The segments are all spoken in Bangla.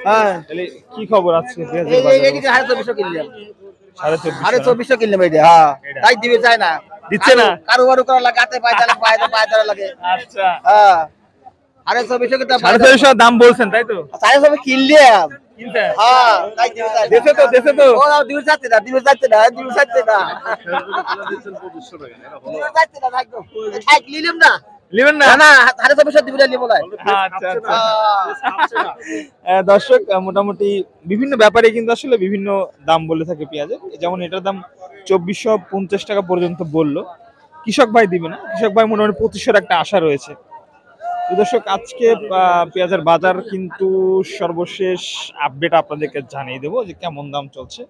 হ্যাঁ তাহলে কি খবর আজকে পেঁয়াজের এই বাজারে? এইদিকে 2400 কিনলাম 2450 2400 কিনলাম এইটা হ্যাঁ এটা। তাই দিবে চায় না দিচ্ছে না? কারোবারও করা লাগে হাতে পায়ে লাগে আচ্ছা হ্যাঁ 2400 কিন্তু 2450 দাম বলছেন তাই তো? 2400 কিনলাম কিনছেন? হ্যাঁ তাই দিবে চায় দেশে তো ও দিবে যাচ্ছে না দিবে যাচ্ছে না একদম খাই নিলাম না নেবেন না? না 2400 দিবে নিব না আচ্ছা দর্শক মোটামুটি বিভিন্ন ব্যাপারে কিন্তু আসলে বিভিন্ন দাম বলে থাকে পেঁয়াজের, যেমন এটার দাম 2450 টাকা পর্যন্ত বললো। কৃষক ভাই দিবে না, কৃষক ভাই মোটামুটি 2500 একটা আশা রয়েছে। তো দর্শক আজকে পেঁয়াজের বাজার কিন্তু সর্বশেষ আপডেট আপনাদেরকে জানিয়ে দেবো যে কেমন দাম চলছে।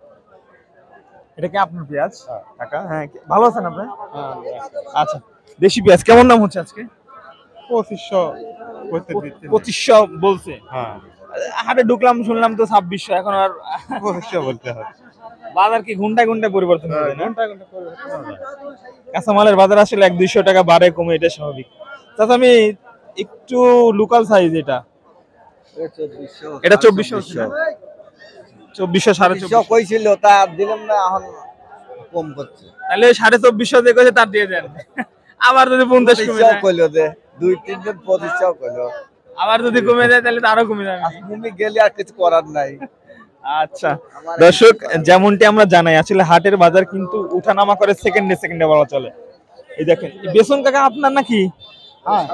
এটা কি আপনার পেঁয়াজ কাকা? হ্যাঁ ভালো আছেন আপনি? আচ্ছা দেশি পেঁয়াজ কেমন দাম হচ্ছে আজকে? 2500 বলছে। হাটে ঢুকলাম শুনলাম তো 2600, এখন আর 2500 বলতে হবে। বাজার কি ঘন্টায় ঘন্টায় পরিবর্তন হবে না? কাঁচামালের বাজার আসলে 1-200 টাকা বাড়ে কমে, এটা স্বাভাবিক। তাতে আমি একটু লোকাল সাইজ এটা 2400 2400 কইছিল তা দিলাম না এখন কম করছে তাহলে 2450 দিয়ে কইছে তার দিয়ে দেন। আবার যদি 50 কমে যায়, কইলো যে 2-3 দিন 2500 কইলো আবার যদি কমে যায় তাহলে তো আরো কমে যাবে। তুমি গেলে আর কিছু করার নাই আচ্ছা দর্শক যেমনটি আমরা জানাই আসলে হাটের বাজার কিন্তু উঠানামা করে সেকেন্ডে বলা চলে। এই দেখেন বেসন কাকা আপনার নাকি? হ্যাঁ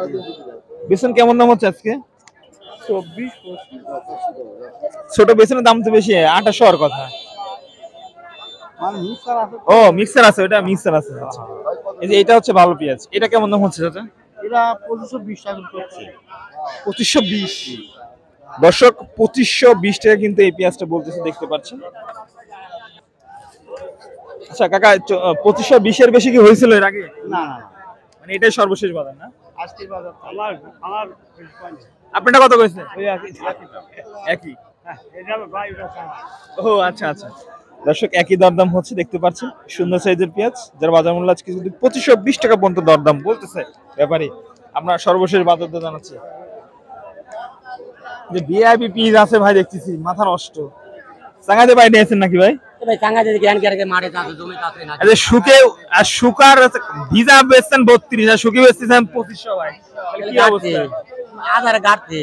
বেসন কেমন দাম হচ্ছে আজকে? 24 ছোট বেসনের দাম তো বেশি, 2800 হওয়ার কথা। মানে মিক্সার আছে ও মিক্সার আছে, ওটা মিক্সার আছে। আচ্ছা এই যে এটা হচ্ছে ভালো পেঁয়াজ, এটা কেমন দাম হচ্ছে চাচা? এটা 2520 টাকা করছে 2520 দর্শক 2520 টাকা কিন্তু এই পেঁয়াজটা বলতেছে, দেখতে পাচ্ছেন। আচ্ছা কাকা 2520 এর বেশি কি হয়েছিল এর আগে? না মানে এটাই সর্বশেষ বাজার না? আজকের বাজার আমার আপনারটা কত কইছে? ওই একই। ও আচ্ছা দর্শক একই দরদাম হচ্ছে, দেখতে পাচ্ছেন। সুন্দর সাইজের পেঁয়াজ যার বাজার মূল্য আজকে যদি 2520 টাকা পর্যন্ত দরদাম বলতেছে ব্যাপারী। আমরা সর্বশেষ বাজার দর জানাচ্ছি যে ভিআইপি পিস আছে ভাই, দেখতেছি মাথা নষ্ট। চাঙ্গাতে ভাই নিয়েছেন নাকি ভাই? ভাই টাঙ্গা যদি জ্ঞান কে মাঠে যাচ্ছে জমি যাচ্ছে না আরে শুকে আর শুকার ভিজা বেচছেন 32 আর শুকি বেচতেছেন 2500 ভাই, তাহলে কি অবস্থা? আধার গাড়তে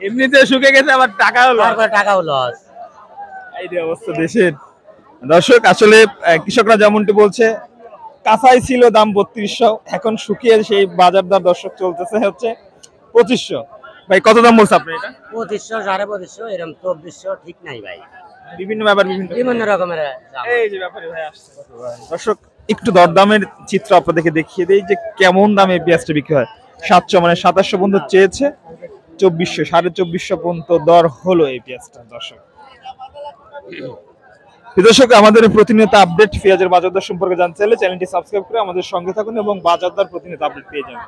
এমনিতে শুকে গেছে আবার টাকা হলো, তারপর টাকাও লস এই যে অবস্থা দেশের। দর্শক আসলে কৃষকরা যেমনটি বলছে কাঁচাই ছিল দাম 3200, এখন শুকিয়ে সেই বাজার দর দর্শক চলতেছে হচ্ছে 2500। ভাই কত দাম বলছে আপনি এটা? 2500 2500 এরকম 2400 ঠিক নাই ভাই বিভিন্ন ব্যাপার বিভিন্ন রকমের এই যে ব্যাপারে ভাই আসছে। দর্শক একটু দরদামের চিত্র আপনাদেরকে দেখিয়ে দেই যে কেমন দামে পেঁয়াজটা বিক্রি হয়। 700 মানে 2700 পর্যন্ত চেয়েছে, 2400 2450 পর্যন্ত দর হলো এই পেঁয়াজটা। দর্শক আমাদের প্রতিনিয়ত আপডেট পেঁয়াজের বাজার দর সম্পর্কে জানতে চাইলে চ্যানেলটি সাবস্ক্রাইব করে আমাদের সঙ্গে থাকুন এবং বাজার দর প্রতিনিয়ত আপডেট পেয়ে যাবেন।